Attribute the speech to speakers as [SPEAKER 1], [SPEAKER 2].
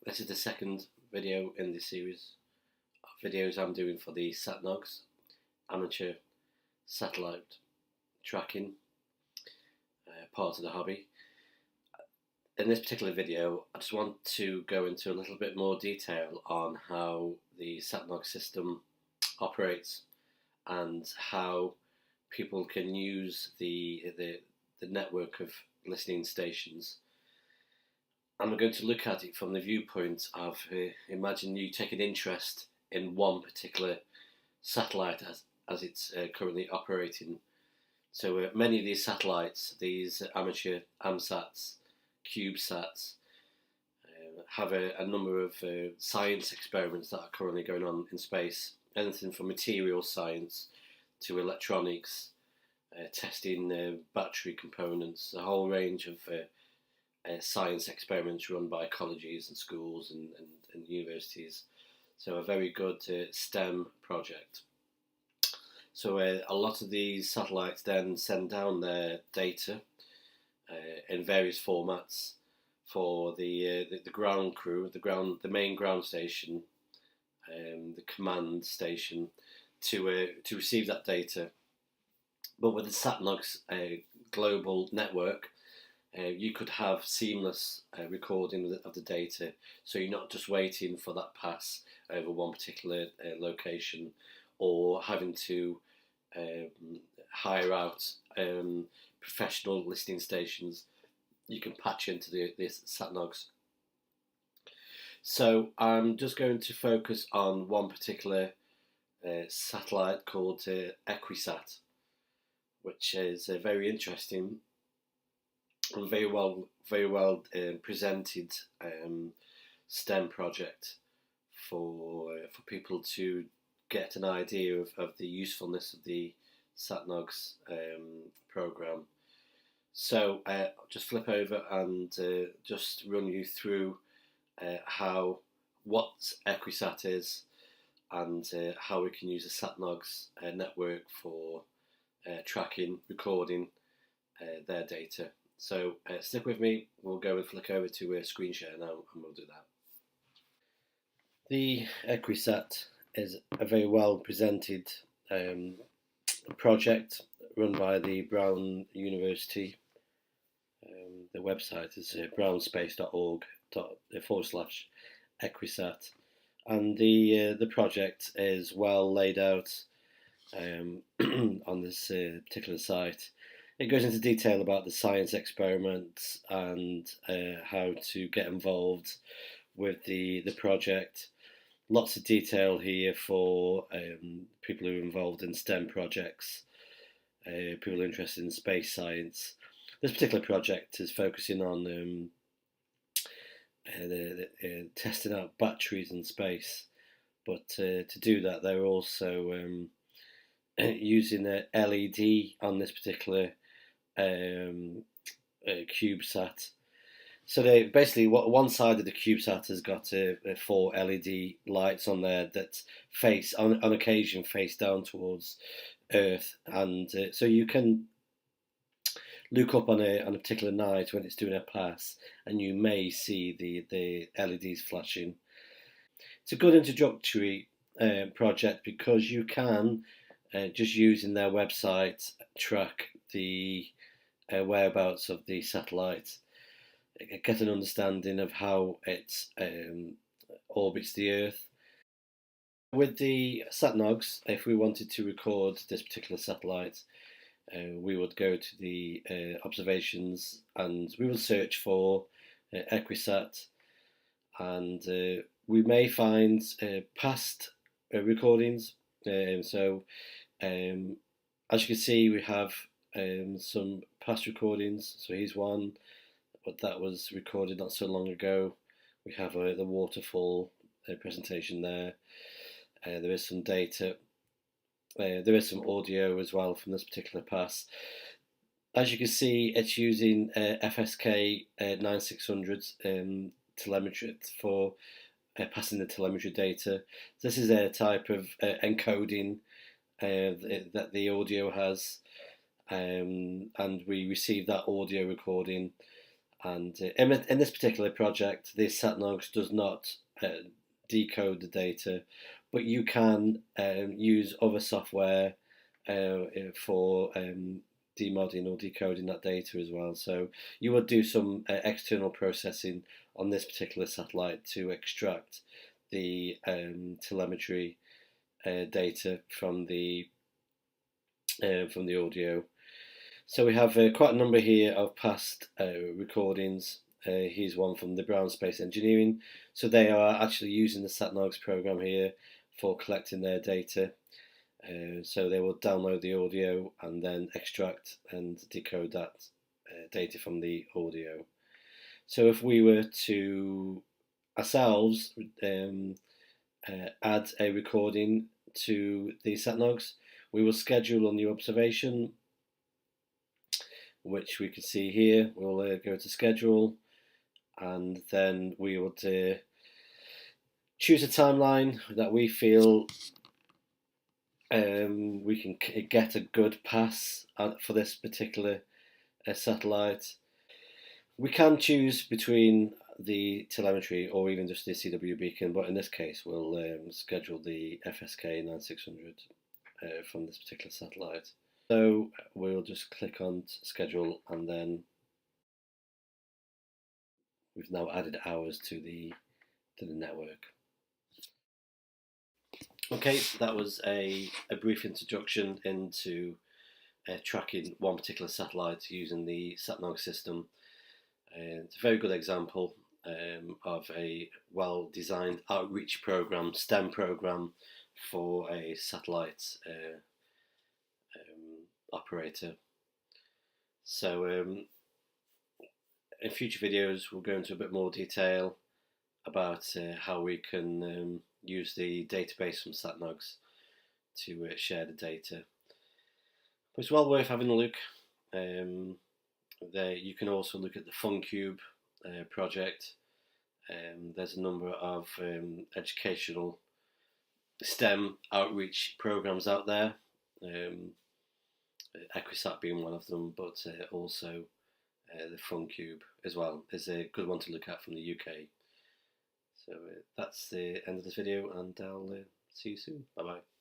[SPEAKER 1] This is the second video in the series of videos I'm doing for the Satnogs, amateur satellite tracking part of the hobby. In this particular video, I just want to go into a little bit more detail on how the Satnog system operates and how people can use the network of listening stations. And we're going to look at it from the viewpoint of imagine you take an interest in one particular satellite as it's currently operating. So many of these satellites, these amateur amsats, CubeSats, have a number of science experiments that are currently going on in space. Anything from material science to electronics, testing battery components, a whole range of science experiments run by colleges and schools and universities. So a very good STEM project. So a lot of these satellites then send down their data in various formats for the ground crew, the main ground station, the command station, to receive that data. But with the Satnogs global network, you could have seamless recording of the data, so you're not just waiting for that pass over one particular location, or having to hire out professional listening stations. You can patch into the Satnogs. So I'm just going to focus on one particular satellite called Equisat, which is very interesting and very well presented STEM project for people to get an idea of the usefulness of the Satnogs program. So I'll just flip over and just run you through what Equisat is and how we can use the Satnogs network for tracking, recording their data. So stick with me, we'll go and flick over to a screen share now and we'll do that. The Equisat is a very well presented project run by the Brown University. The website is brownspace.org/Equisat, and the project is well laid out on this particular site. It goes into detail about the science experiments and how to get involved with the project. Lots of detail here for people who are involved in STEM projects, people interested in space science. This particular project is focusing on testing out batteries in space, but to do that they're also using an LED on this particular CubeSat. So they basically, one side of the CubeSat has got 4 LED lights on there that face on occasion face down towards Earth, and so you can look up on a particular night when it's doing a pass, and you may see the LEDs flashing. It's a good introductory project because you can just using their website track the whereabouts of the satellite, get an understanding of how it orbits the Earth. With the Satnogs, if we wanted to record this particular satellite, we would go to the observations and we will search for Equisat, and we may find past recordings. So as you can see, we have some past recordings. So here's one, but that was recorded not so long ago. We have the waterfall presentation there. There is some data. There is some audio as well from this particular pass. As you can see, it's using FSK 9600 telemetry for passing the telemetry data. This is a type of encoding that the audio has, and we receive that audio recording And in this particular project, the Satnogs does not decode the data, but you can use other software for demodding or decoding that data as well. So you would do some external processing on this particular satellite to extract the telemetry data from the audio. So we have quite a number here of past recordings. Here's one from the Brown Space Engineering. So they are actually using the Satnogs program here for collecting their data. So they will download the audio and then extract and decode that data from the audio. So if we were to ourselves add a recording to the Satnogs, we will schedule a new observation, which we can see here. We'll go to schedule, and then we would choose a timeline that we feel we can get a good pass for this particular satellite. We can choose between the telemetry or even just the CW beacon, but in this case we'll schedule the FSK 9600 from this particular satellite. So we'll just click on schedule, and then we've now added hours to the network. Okay, that was a brief introduction into tracking one particular satellite using the Satnog system. It's a very good example of a well-designed outreach program, STEM program for a satellite operator. So in future videos we'll go into a bit more detail about how we can use the database from Satnogs to share the data. But it's well worth having a look. There you can also look at the FunCube project. There's a number of educational STEM outreach programs out there, Equisat being one of them, but also the FunCube as well is a good one to look at from the UK. So that's the end of this video, and I'll see you soon. Bye bye.